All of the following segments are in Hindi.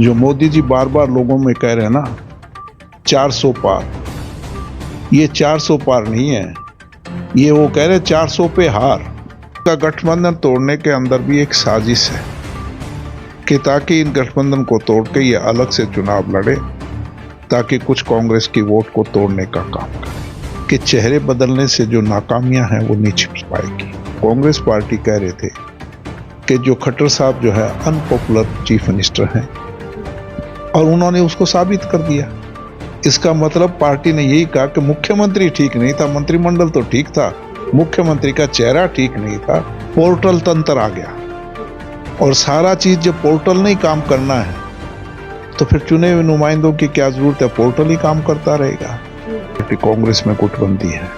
जो मोदी जी बार बार लोगों में कह रहे हैं ना 400 पार, ये 400 पार नहीं है, ये वो कह रहे 400 पे हार का। गठबंधन तोड़ने के अंदर भी एक साजिश है कि ताकि इन गठबंधन को तोड़ के ये अलग से चुनाव लड़े, ताकि कुछ कांग्रेस की वोट को तोड़ने का काम करे कि चेहरे बदलने से जो नाकामियां हैं वो नहीं छिप पाएगी। कांग्रेस पार्टी कह रहे थे कि जो खट्टर साहब जो है अनपॉपुलर चीफ मिनिस्टर हैं, और उन्होंने उसको साबित कर दिया। इसका मतलब पार्टी ने यही कहा कि मुख्यमंत्री ठीक नहीं था, मंत्रिमंडल तो ठीक था, मुख्यमंत्री का चेहरा ठीक नहीं था, पोर्टल तंत्र आ गया। और सारा चीज जब पोर्टल नहीं काम करना है तो फिर चुने हुए नुमाइंदों की क्या जरूरत है, पोर्टल ही काम करता रहेगा। कांग्रेस में गुटबंदी है,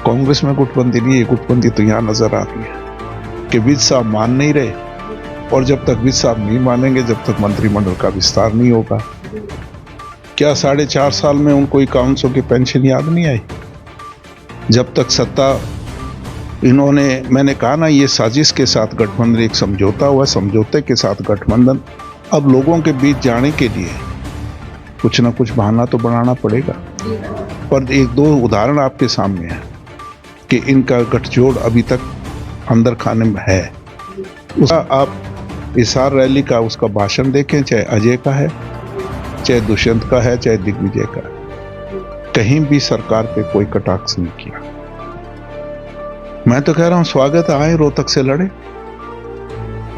कांग्रेस में गुटबंदी नहीं है, गुटबंदी तो यहां नजर आ रही है कि विज साहब मान नहीं रहे, और जब तक विज साहब नहीं मानेंगे जब तक मंत्रिमंडल का विस्तार नहीं होगा। क्या 4.5 साल में उनको 5100 की पेंशन याद नहीं आई? जब तक सत्ता इन्होंने, मैंने कहा ना, ये साजिश के साथ गठबंधन, एक समझौता हुआ, समझौते के साथ गठबंधन। अब लोगों के बीच जाने के लिए कुछ ना कुछ बहाना तो बनाना पड़ेगा। पर एक दो उदाहरण आपके सामने है कि इनका गठजोड़ अभी तक अंदर खाने में है। उसका आप इसार रैली का उसका भाषण देखें, चाहे अजय का है, चाहे दुष्यंत का है, चाहे दिग्विजय का है, कहीं भी सरकार पे कोई कटाक्ष नहीं किया। मैं तो कह रहा हूं स्वागत है, आए रोहतक से लड़े।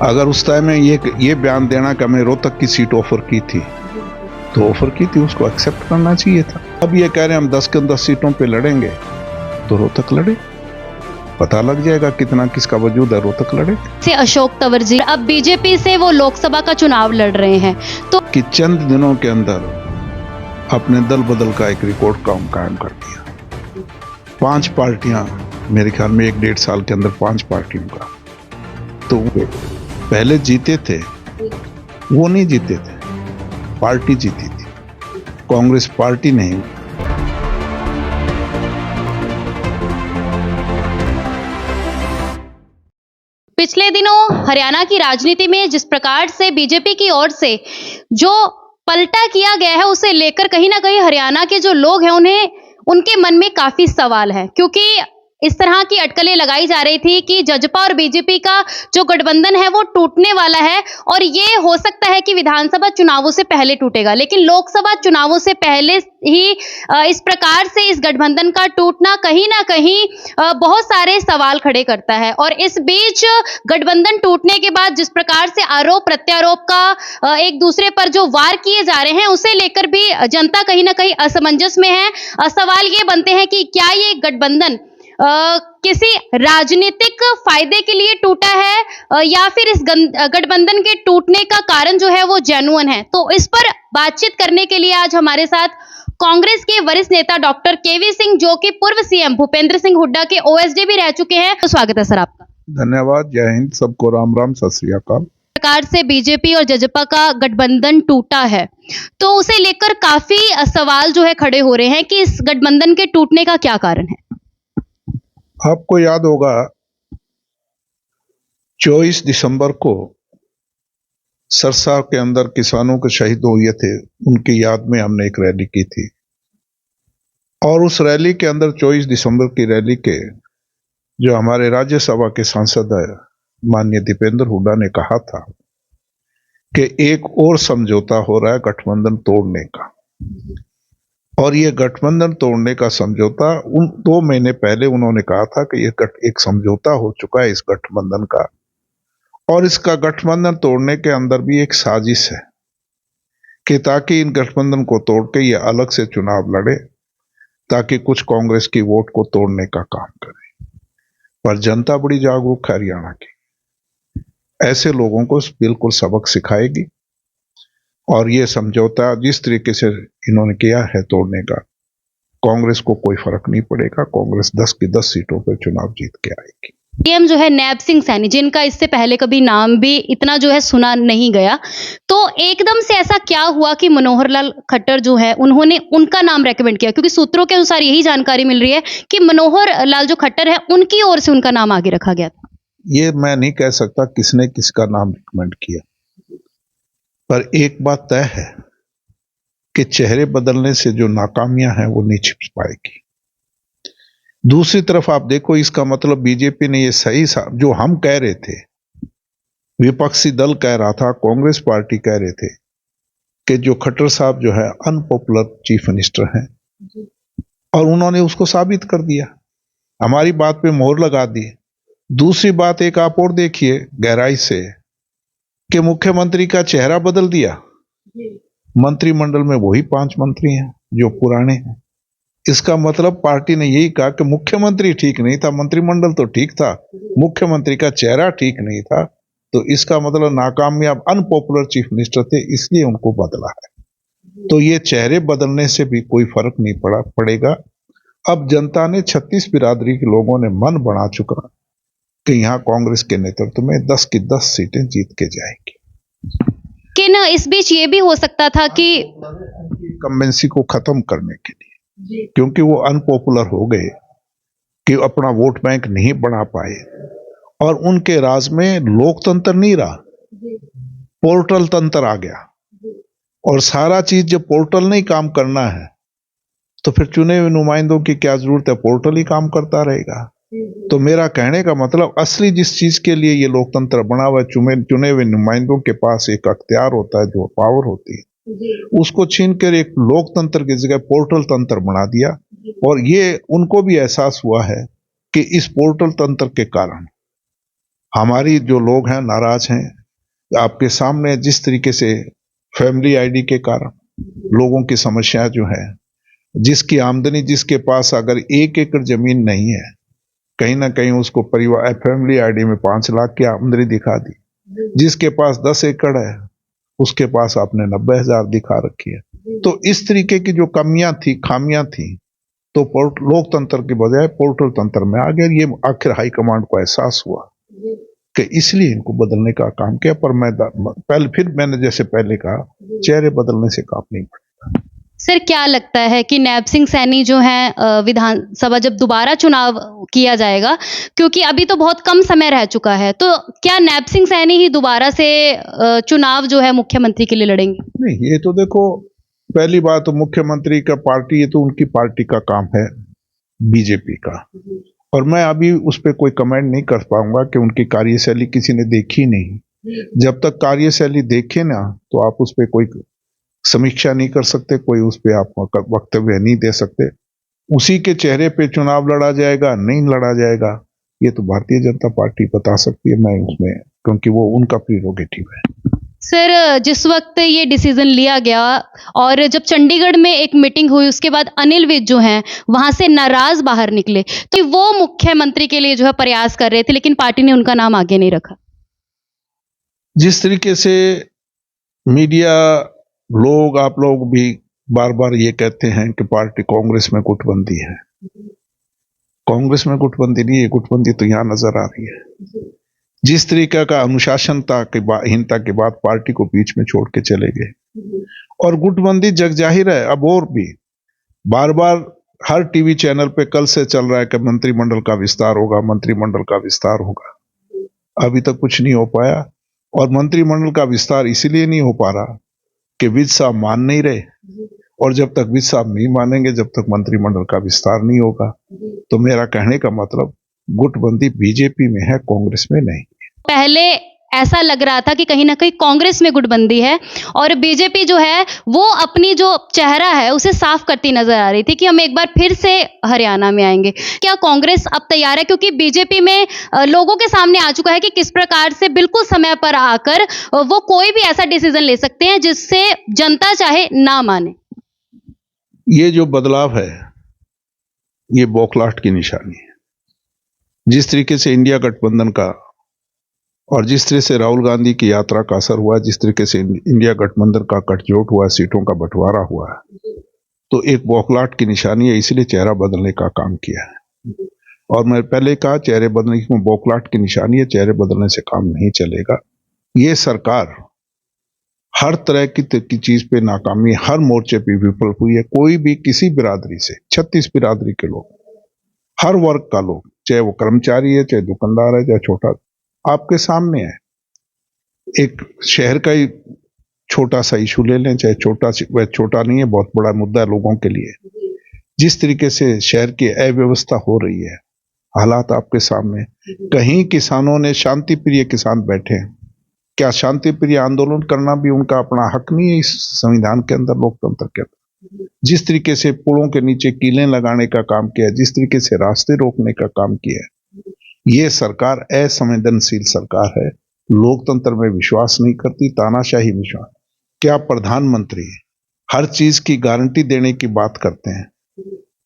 अगर उस टाइम में ये बयान देना कि हमें रोहतक की सीट ऑफर की थी, तो ऑफर की थी, उसको एक्सेप्ट करना चाहिए था। अब ये कह रहे हैं हम 10 के 10 सीटों पे लड़ेंगे, तो रोहतक लड़े, पता लग जाएगा कितना किसका वजूद है, रोहतक लड़े। से अशोक तंवर जी अब बीजेपी से वो लोकसभा का चुनाव लड़ रहे हैं, तो कि चंद दिनों के अंदर अपने दल बदल का एक रिकॉर्ड कायम कर दिया। 5 पार्टियां, मेरे ख्याल में 1-1.5 साल के अंदर 5 पार्टियों का, तो वो पहले जीते थे, वो नहीं जीते थे, पार्टी जीती थी, कांग्रेस पार्टी नहीं। पिछले दिनों हरियाणा की राजनीति में जिस प्रकार से बीजेपी की ओर से जो पलटा किया गया है, उसे लेकर कहीं ना कहीं हरियाणा के जो लोग हैं उनके मन में काफी सवाल है, क्योंकि इस तरह की अटकलें लगाई जा रही थी कि जजपा और बीजेपी का जो गठबंधन है वो टूटने वाला है, और ये हो सकता है कि विधानसभा चुनावों से पहले टूटेगा। लेकिन लोकसभा चुनावों से पहले ही इस प्रकार से इस गठबंधन का टूटना कहीं ना कहीं बहुत सारे सवाल खड़े करता है। और इस बीच गठबंधन टूटने के बाद जिस प्रकार से आरोप प्रत्यारोप का एक दूसरे पर जो वार किए जा रहे हैं, उसे लेकर भी जनता कहीं ना कहीं असमंजस में है। सवाल ये बनते हैं कि क्या ये गठबंधन किसी राजनीतिक फायदे के लिए टूटा है, या फिर इस गठबंधन के टूटने का कारण जो है वो जेन्युइन है। तो इस पर बातचीत करने के लिए आज हमारे साथ कांग्रेस के वरिष्ठ नेता डॉक्टर केवी सिंह, जो कि पूर्व सीएम भूपेंद्र सिंह हुड्डा के ओएसडी भी रह चुके हैं, तो स्वागत है सर आपका। धन्यवाद, जय हिंद, सबको राम राम, सत श्री अकाल। प्रकार से बीजेपी और जजपा का गठबंधन टूटा है, तो उसे लेकर काफी सवाल जो है खड़े हो रहे हैं कि इस गठबंधन के टूटने का क्या कारण है। आपको याद होगा 24 दिसंबर को सरसा के अंदर किसानों के शहीद हुए थे, उनकी याद में हमने एक रैली की थी, और उस रैली के अंदर 24 दिसंबर की रैली के जो हमारे राज्यसभा के सांसद है माननीय दीपेंद्र हुड्डा ने कहा था कि एक और समझौता हो रहा है गठबंधन तोड़ने का, और ये गठबंधन तोड़ने का समझौता 2 महीने पहले उन्होंने कहा था कि ये एक समझौता हो चुका है इस गठबंधन का, और इसका गठबंधन तोड़ने के अंदर भी एक साजिश है कि ताकि इन गठबंधन को तोड़ के ये अलग से चुनाव लड़े, ताकि कुछ कांग्रेस की वोट को तोड़ने का काम करे। पर जनता बड़ी जागरूक है हरियाणा की, ऐसे लोगों को बिल्कुल सबक सिखाएगी, और ये समझौता जिस तरीके से इन्होंने किया है तोड़ने का, कांग्रेस को कोई फर्क नहीं पड़ेगा। कांग्रेस 10 की 10 सीटों पर चुनाव जीत के आएगी। सीएम जो है नैब सिंह सैनी, जिनका इससे पहले कभी नाम भी इतना जो है सुना नहीं गया, तो एकदम से ऐसा क्या हुआ कि मनोहर लाल खट्टर जो है उन्होंने उनका नाम रेकमेंड किया? क्योंकि सूत्रों के अनुसार यही जानकारी मिल रही है कि मनोहर लाल जो खट्टर है उनकी ओर से उनका नाम आगे रखा गया था। ये मैं नहीं कह सकता किसने किसका नाम रिकमेंड किया, पर एक बात तय है कि चेहरे बदलने से जो नाकामियां हैं वो नहीं छिप पाएगी। दूसरी तरफ आप देखो, इसका मतलब बीजेपी ने ये सही जो हम कह रहे थे, विपक्षी दल कह रहा था, कांग्रेस पार्टी कह रहे थे कि जो खट्टर साहब जो है अनपॉपुलर चीफ मिनिस्टर हैं, और उन्होंने उसको साबित कर दिया, हमारी बात पे मोहर लगा दी। दूसरी बात एक आप और देखिए गहराई से कि मुख्यमंत्री का चेहरा बदल दिया। मंत्रिमंडल में वही 5 मंत्री हैं जो पुराने हैं। इसका मतलब पार्टी ने यही कहा कि मुख्यमंत्री ठीक नहीं था, मंत्रिमंडल तो ठीक था, मुख्यमंत्री का चेहरा ठीक नहीं था। तो इसका मतलब नाकामयाब अनपॉपुलर चीफ मिनिस्टर थे, इसलिए उनको बदला है। तो ये चेहरे बदलने से भी कोई फर्क नहीं पड़ेगा। अब जनता ने 36 बिरादरी के लोगों ने मन बना चुका कि यहाँ कांग्रेस के नेतृत्व में 10 की 10 सीटें जीत के जाएंगी। लेकिन इस बीच ये भी हो सकता था कि कम्बेंसी को खत्म करने के लिए, क्योंकि वो अनपॉपुलर हो गए कि अपना वोट बैंक नहीं बना पाए, और उनके राज में लोकतंत्र नहीं रहा, पोर्टल तंत्र आ गया। और सारा चीज जब पोर्टल नहीं काम करना है तो फिर चुने हुए नुमाइंदों की क्या जरूरत है, पोर्टल ही काम करता रहेगा। तो मेरा कहने का मतलब असली जिस चीज के लिए ये लोकतंत्र बना हुआ है, चुने हुए नुमाइंदों के पास एक अख्तियार होता है, जो पावर होती है, उसको छीन कर एक लोकतंत्र की जगह पोर्टल तंत्र बना दिया। और ये उनको भी एहसास हुआ है कि इस पोर्टल तंत्र के कारण हमारी जो लोग हैं नाराज हैं। आपके सामने जिस तरीके से फैमिली आईडी के कारण लोगों की समस्या जो है, जिसकी आमदनी, जिसके पास अगर 1 एकड़ जमीन नहीं है, कहीं ना कहीं उसको परिवार फैमिली आईडी में 5 लाख की आमदनी दिखा दी, जिसके पास 10 एकड़ है उसके पास आपने 90,000 दिखा रखी है। तो इस तरीके की जो कमियां थी, खामियां थी, तो लोकतंत्र के बजाय पोर्टल तंत्र में आ गया। ये आखिर हाईकमांड को एहसास हुआ कि इसलिए इनको बदलने का काम किया। पर मैंने जैसे पहले कहा, चेहरे बदलने से काम नहीं पड़ेगा। सर क्या लगता है कि नैब सिंह सैनी जो हैं विधानसभा जब दोबारा चुनाव किया जाएगा, क्योंकि अभी तो बहुत कम समय रह चुका है, तो क्या नैब सिंह सैनी ही दोबारा से चुनाव जो है मुख्यमंत्री के लिए लड़ेंगे? नहीं, ये तो देखो, पहली बात तो मुख्यमंत्री का पार्टी, ये तो उनकी पार्टी का काम है, बीजेपी का, और मैं अभी उस पर कोई कमेंट नहीं कर पाऊंगा कि उनकी कार्यशैली किसी ने देखी नहीं। जब तक कार्यशैली देखे ना तो आप उस पर कोई समीक्षा नहीं कर सकते, कोई उस पर आप वक्तव्य नहीं दे सकते। उसी के चेहरे पे चुनाव लड़ा जाएगा, नहीं लड़ा जाएगा, ये तो भारतीय जनता पार्टी बता सकती है। मैं उसमें, क्योंकि वो उनका प्रीरोगेटिव है। सर जिस वक्त ये डिसीजन लिया गया और जब चंडीगढ़ में एक मीटिंग हुई, उसके बाद अनिल विज जो हैं वहां से नाराज बाहर निकले, तो वो मुख्यमंत्री के लिए जो है प्रयास कर रहे थे, लेकिन पार्टी ने उनका नाम आगे नहीं रखा। जिस तरीके से मीडिया, लोग, आप लोग भी बार बार ये कहते हैं कि पार्टी कांग्रेस में गुटबंदी है, कांग्रेस में गुटबंदी नहीं है, गुटबंदी तो यहां नजर आ रही है। जिस तरीके का अनुशासनहीनता के बाद पार्टी को बीच में छोड़ के चले गए, और गुटबंदी जग जाहिर है। अब और भी बार बार हर टीवी चैनल पे कल से चल रहा है कि मंत्रिमंडल का विस्तार होगा, मंत्रिमंडल का विस्तार होगा। अभी तक कुछ नहीं हो पाया, और मंत्रिमंडल का विस्तार इसीलिए नहीं हो पा रहा कि विज साहब मान नहीं रहे, और जब तक विज साहब नहीं मानेंगे, जब तक मंत्रिमंडल का विस्तार नहीं होगा। तो मेरा कहने का मतलब, गुटबंदी बीजेपी में है, कांग्रेस में नहीं। पहले ऐसा लग रहा था कि कहीं ना कहीं कांग्रेस में गुटबंदी है, और बीजेपी जो है वो अपनी जो चेहरा है उसे साफ करती नजर आ रही थी कि हम एक बार फिर से हरियाणा में आएंगे। क्या कांग्रेस अब तैयार है, क्योंकि बीजेपी में लोगों के सामने आ चुका है कि किस प्रकार से बिल्कुल समय पर आकर वो कोई भी ऐसा डिसीजन ले सकते हैं जिससे जनता चाहे ना माने? ये जो बदलाव है, ये बौखलाहट की निशानी है। जिस तरीके से इंडिया गठबंधन का, और जिस तरह से राहुल गांधी की यात्रा का असर हुआ, जिस तरीके से इंडिया गठबंधन का गठजोड़ हुआ, सीटों का बंटवारा हुआ, तो एक बौखलाहट की निशानी है, इसलिए चेहरा बदलने का काम किया है। और मैं पहले कहा, चेहरे बदलने की बौखलाहट की निशानी है, चेहरे बदलने से काम नहीं चलेगा। ये सरकार हर तरह की चीज पे नाकामी, हर मोर्चे पे विफल हुई है। कोई भी किसी बिरादरी से, 36 बिरादरी के लोग, हर वर्ग का लोग, चाहे वो कर्मचारी है, चाहे दुकानदार है, चाहे छोटा, आपके सामने है। एक शहर का ही छोटा सा इशू ले लें, चाहे वह छोटा नहीं है, बहुत बड़ा मुद्दा है लोगों के लिए। जिस तरीके से शहर की अव्यवस्था हो रही है, हालात आपके सामने। कहीं किसानों ने, शांति प्रिय किसान बैठे हैं, क्या शांति प्रिय आंदोलन करना भी उनका अपना हक नहीं है इस संविधान के अंदर, लोकतंत्र के अंदर? जिस तरीके से पुलों के नीचे कीलें लगाने का काम किया है, जिस तरीके से रास्ते रोकने का काम किया है, ये सरकार असंवेदनशील सरकार है, लोकतंत्र में विश्वास नहीं करती, तानाशाही विश्वास। क्या प्रधानमंत्री हर चीज की गारंटी देने की बात करते हैं?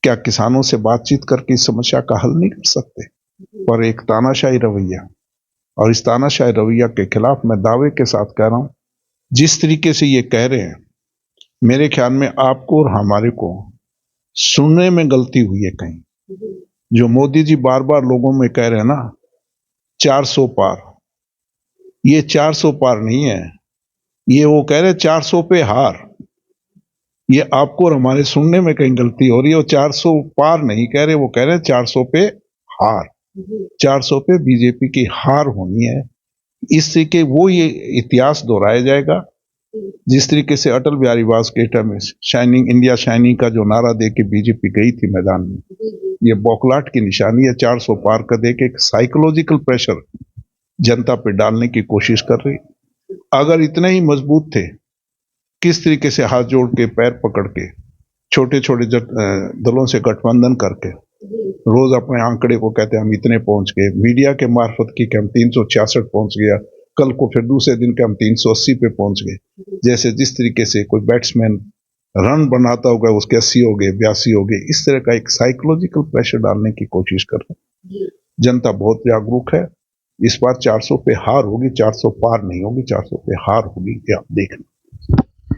क्या किसानों से बातचीत करके इस समस्या का हल नहीं कर सकते? पर एक तानाशाही रवैया, और इस तानाशाही रवैया के खिलाफ मैं दावे के साथ कह रहा हूं, जिस तरीके से ये कह रहे हैं, मेरे ख्याल में आपको और हमारे को सुनने में गलती हुई है कहीं। जो मोदी जी बार बार लोगों में कह रहे हैं ना, 400 पार, ये 400 पार नहीं है, ये वो कह रहे 400 पे हार। ये आपको और हमारे सुनने में कहीं गलती हो रही है। वो 400 पार नहीं कह रहे, वो कह रहे 400 पे हार। 400 पे बीजेपी की हार होनी है। इससे के वो ये इतिहास दोहराया जाएगा, जिस तरीके से अटल बिहारी वाजपेयी में शाइनिंग इंडिया शाइनिंग का जो नारा दे के बीजेपी गई थी मैदान में, ये बौखलाहट की निशानी है। 400 पार का दे के एक साइकोलॉजिकल प्रेशर जनता पे डालने की कोशिश कर रही। अगर इतने ही मजबूत थे, किस तरीके से हाथ जोड़ के पैर पकड़ के छोटे छोटे दलों से गठबंधन करके रोज अपने आंकड़े को कहते हम इतने पहुंच गए, मीडिया के मार्फत की कि हम 366 पहुंच गया, कल को फिर दूसरे दिन के हम 380 पे पहुंच गए। जैसे जिस तरीके से कोई बैट्समैन रन बनाता होगा उसके 80 हो गए, 82 हो गए, इस तरह का एक साइकोलॉजिकल प्रेशर डालने की कोशिश कर रहे हैं। जनता बहुत जागरूक है। इस बार 400 पे हार होगी, 400 पार नहीं होगी, 400 पे हार होगी, ये आप देखना।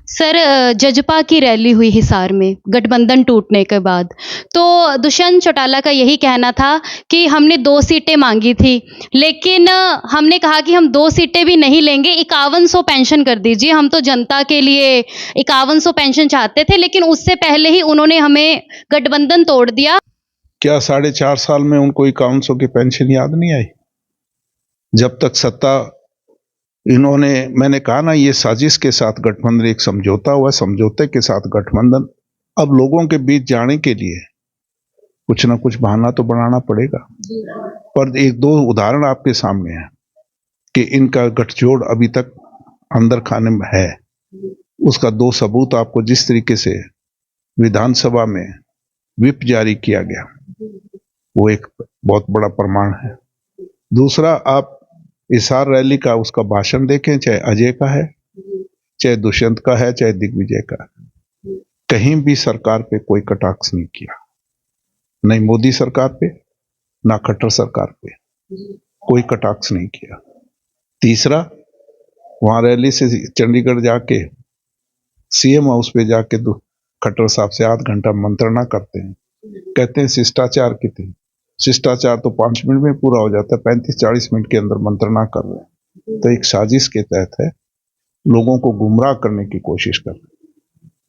सर, जजपा की रैली हुई हिसार में गठबंधन टूटने के बाद, तो दुष्यंत चौटाला का यही कहना था कि हमने 2 सीटें मांगी थी, लेकिन हमने कहा कि हम 2 सीटें भी नहीं लेंगे, 5100 पेंशन कर दीजिए। हम तो जनता के लिए 5100 पेंशन चाहते थे, लेकिन उससे पहले ही उन्होंने हमें गठबंधन तोड़ दिया। क्या 4.5 साल में उनको 5100 की पेंशन याद नहीं आई? जब तक सत्ता इन्होंने, मैंने कहा ना, ये साजिश के साथ गठबंधन, एक समझौता हुआ, समझौते के साथ गठबंधन। अब लोगों के बीच जाने के लिए कुछ ना कुछ बहाना तो बनाना पड़ेगा। पर एक दो उदाहरण आपके सामने है कि इनका गठजोड़ अभी तक अंदर खाने में है। उसका 2 सबूत आपको, जिस तरीके से विधानसभा में व्हिप जारी किया गया, वो एक बहुत बड़ा प्रमाण है। दूसरा, आप हिसार रैली का उसका भाषण देखें, चाहे अजय का है, चाहे दुष्यंत का है, चाहे दिग्विजय का है, कहीं भी सरकार पे कोई कटाक्ष नहीं किया, नहीं मोदी सरकार पे, ना खट्टर सरकार पे, कोई कटाक्ष नहीं किया। तीसरा, वहां रैली से चंडीगढ़ जाके सीएम हाउस पे जाके खट्टर साहब से आध घंटा मंत्रणा करते हैं, कहते हैं शिष्टाचार की थी। शिष्टाचार तो 5 मिनट में पूरा हो जाता है, 35-40 मिनट के अंदर मंत्रणा कर रहे हैं। तो एक साजिश के तहत है, लोगों को गुमराह करने की कोशिश कर रहे हैं।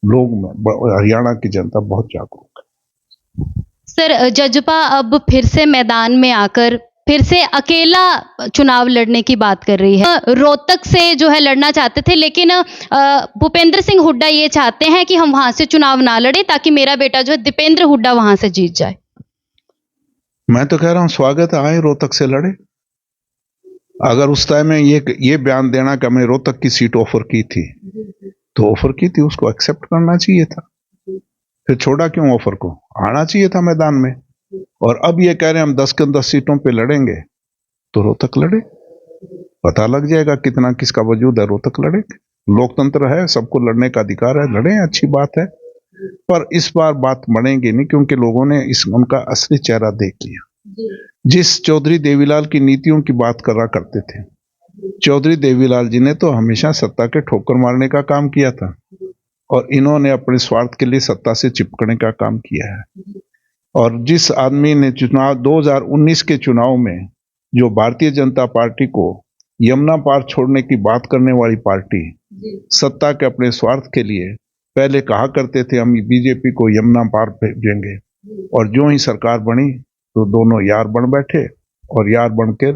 लोग, हरियाणा की जनता बहुत जागरूक है। सर, जजपा अब फिर से मैदान में आकर फिर से अकेला चुनाव लड़ने की बात कर रही है। रोहतक से जो है लड़ना चाहते थे, लेकिन भूपेंद्र सिंह हुड्डा ये चाहते हैं कि हम वहां से चुनाव ना लड़े, ताकि मेरा बेटा जो है दीपेंद्र हुड्डा वहां से जीत जाए। मैं तो कह रहा हूं स्वागत है, आए रोहतक से लड़े। अगर उस टाइम में ये बयान देना कि हमने रोहतक की सीट ऑफर की थी, तो ऑफर की थी, उसको एक्सेप्ट करना चाहिए था। फिर छोड़ा क्यों ऑफर को? आना चाहिए था मैदान में। और अब ये कह रहे हैं हम 10 के 10 सीटों पे लड़ेंगे, तो रोहतक लड़े, पता लग जाएगा कितना किसका वजूद है। रोहतक लड़े, लोकतंत्र है, सबको लड़ने का अधिकार है, लड़े, अच्छी बात है। पर इस बार बात बढ़ेगी नहीं, क्योंकि लोगों ने उनका असली चेहरा देख लिया। जिस चौधरी देवीलाल की नीतियों की बात करा करते थे, चौधरी देवीलाल जी ने तो हमेशा सत्ता के ठोकर मारने का काम किया था, और इन्होंने अपने स्वार्थ के लिए सत्ता से चिपकने का काम किया है। और जिस आदमी ने चुनाव 2019 के चुनाव में जो भारतीय जनता पार्टी को यमुना पार छोड़ने की बात करने वाली पार्टी, सत्ता के अपने स्वार्थ के लिए पहले कहा करते थे हम बीजेपी को यमुना पार भेजेंगे, और जो ही सरकार बनी तो दोनों यार बन बैठे और यार बनकर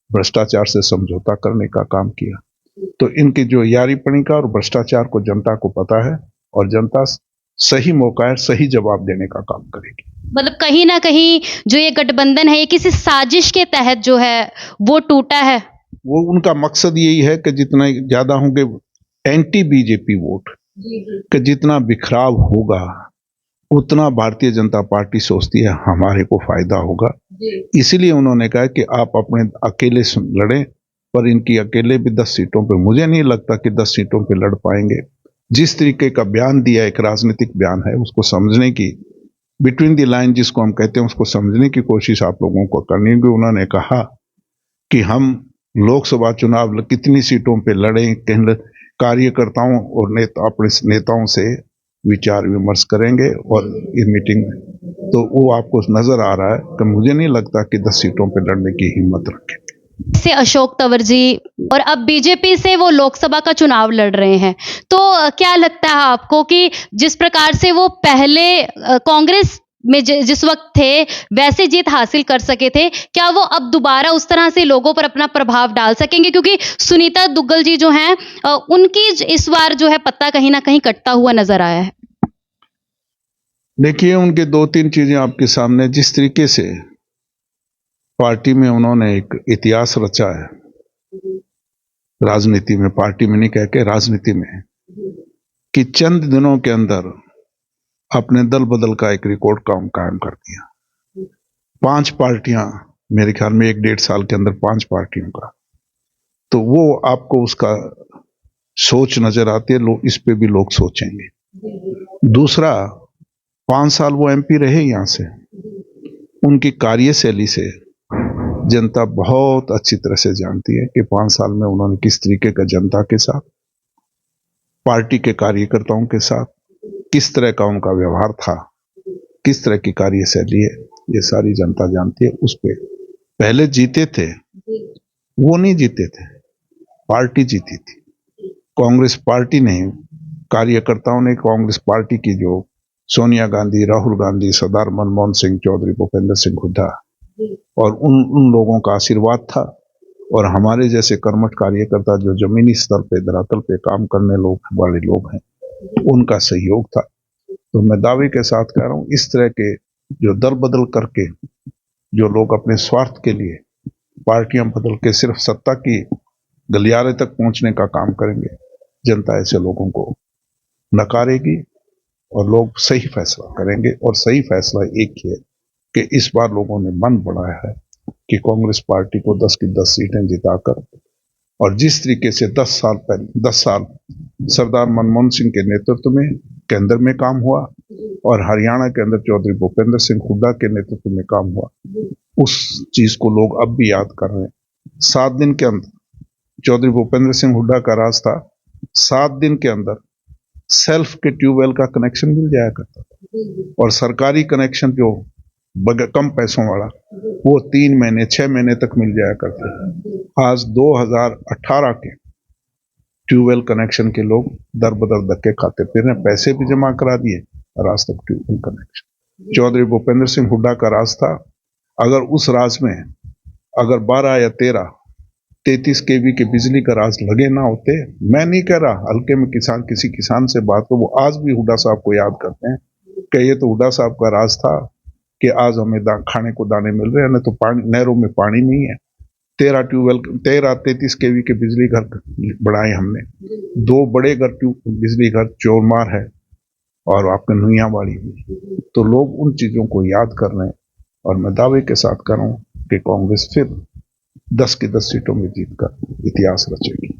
भ्रष्टाचार से समझौता करने का काम किया। तो इनकी जो यारीपणी का और भ्रष्टाचार को जनता को पता है और जनता सही मौका है, सही जवाब देने का काम करेगी। मतलब कहीं ना कहीं जो ये गठबंधन है ये किसी साजिश के तहत जो है वो टूटा है। वो उनका मकसद यही है कि जितना ज्यादा होंगे एंटी बीजेपी वोट कि जितना बिखराव होगा उतना भारतीय जनता पार्टी सोचती है हमारे को फायदा होगा। इसीलिए उन्होंने कहा कि आप अपने अकेले लड़ें, पर इनकी अकेले भी 10 सीटों पे मुझे नहीं लगता कि 10 सीटों पे लड़ पाएंगे। जिस तरीके का बयान दिया, एक राजनीतिक बयान है, उसको समझने की, बिटवीन द लाइन जिसको हम कहते हैं, उसको समझने की कोशिश आप लोगों को करनी होगी। उन्होंने कहा कि हम लोकसभा चुनाव कितनी सीटों पे लड़ें, कार्यकर्ताओं और अपने नेताओं से विचार विमर्श करेंगे और इस मीटिंग में तो वो आपको नजर आ रहा है कि मुझे नहीं लगता कि 10 सीटों पे लड़ने की हिम्मत रखें। से अशोक तंवर जी और अब बीजेपी से वो लोकसभा का चुनाव लड़ रहे हैं, तो क्या लगता है आपको कि जिस प्रकार से वो पहले कांग्रेस में जिस वक्त थे वैसे जीत हासिल कर सके थे, क्या वो अब दोबारा उस तरह से लोगों पर अपना प्रभाव डाल सकेंगे? क्योंकि सुनीता दुग्गल जी जो हैं उनकी इस बार जो है पत्ता कहीं ना कहीं कटता हुआ नजर आया है। देखिए, उनके 2-3 चीजें आपके सामने, जिस तरीके से पार्टी में उन्होंने एक इतिहास रचा है, राजनीति में, पार्टी में नहीं कह के राजनीति में, कि चंद दिनों के अंदर अपने दल बदल का एक रिकॉर्ड कायम कर दिया। 5 पार्टियां, मेरे ख्याल में 1-1.5 साल के अंदर 5 पार्टियों का, तो वो आपको उसका सोच नजर आती है। लोग इस पे भी लोग सोचेंगे। दूसरा, 5 साल वो एमपी रहे यहां से, उनकी कार्यशैली से जनता बहुत अच्छी तरह से जानती है कि 5 साल में उन्होंने किस तरीके का जनता के साथ, पार्टी के कार्यकर्ताओं के साथ किस तरह का उनका व्यवहार था, किस तरह की कार्यशैली है, ये सारी जनता जानती है। उस पे पहले जीते थे, वो नहीं जीते थे, पार्टी जीती थी। कांग्रेस पार्टी नहीं, कार्यकर्ताओं ने कांग्रेस पार्टी की, जो सोनिया गांधी, राहुल गांधी, सरदार मनमोहन सिंह, चौधरी भूपेंद्र सिंह हुड्डा और उन लोगों का आशीर्वाद था, और हमारे जैसे कर्मठ कार्यकर्ता जो जमीनी स्तर पे, धरातल पे काम करने वाले लोग हैं, उनका सहयोग था। तो मैं दावे के साथ कह रहा हूं, इस तरह के जो दल बदल करके जो लोग अपने स्वार्थ के लिए पार्टियां बदल के सिर्फ सत्ता की गलियारे तक पहुंचने का काम करेंगे, जनता ऐसे लोगों को नकारेगी और लोग सही फैसला करेंगे। और सही फैसला एक ही है कि इस बार लोगों ने मन बढ़ाया है कि कांग्रेस पार्टी को 10 की 10 सीटें जिताकर, और जिस तरीके से 10 साल सरदार मनमोहन सिंह के नेतृत्व में केंद्र में काम हुआ और हरियाणा के अंदर चौधरी भूपेंद्र सिंह हुड्डा के नेतृत्व में काम हुआ, उस चीज को लोग अब भी याद कर रहे हैं। 7 दिन के अंदर चौधरी भूपेंद्र सिंह हुड्डा का राज था, 7 दिन के अंदर सेल्फ के ट्यूबवेल का कनेक्शन मिल जाया करता था, और सरकारी कनेक्शन जो कम पैसों वाला, वो 3 महीने 6 महीने तक मिल जाया करते थे। आज 2018 के ट्यूबवेल कनेक्शन के लोग दर बदर धक्के खाते फिर रहे, पैसे भी जमा करा दिए और आज तक ट्यूबवेल कनेक्शन। चौधरी भूपेंद्र सिंह हुड्डा का राज था, अगर उस राज में अगर 12 या 33 केवी के बिजली का राज लगे ना होते, मैं नहीं कह रहा हल्के में किसी किसान से बात हो, वो आज भी हुड्डा साहब को याद करते हैं कि ये तो हुड्डा साहब का राज था कि आज हमें खाने को दाने मिल रहे हैं, न तो पानी, नहरों में पानी नहीं है। 33 केवी के बिजली घर बढ़ाए हमने, 2 बड़े बिजली घर चोरमार है और आपके नुइयावाड़ी भी। तो लोग उन चीजों को याद कर रहे हैं, और मैं दावे के साथ कर रहा हूं कि कांग्रेस फिर 10 की 10 सीटों में जीत कर इतिहास रचेगी।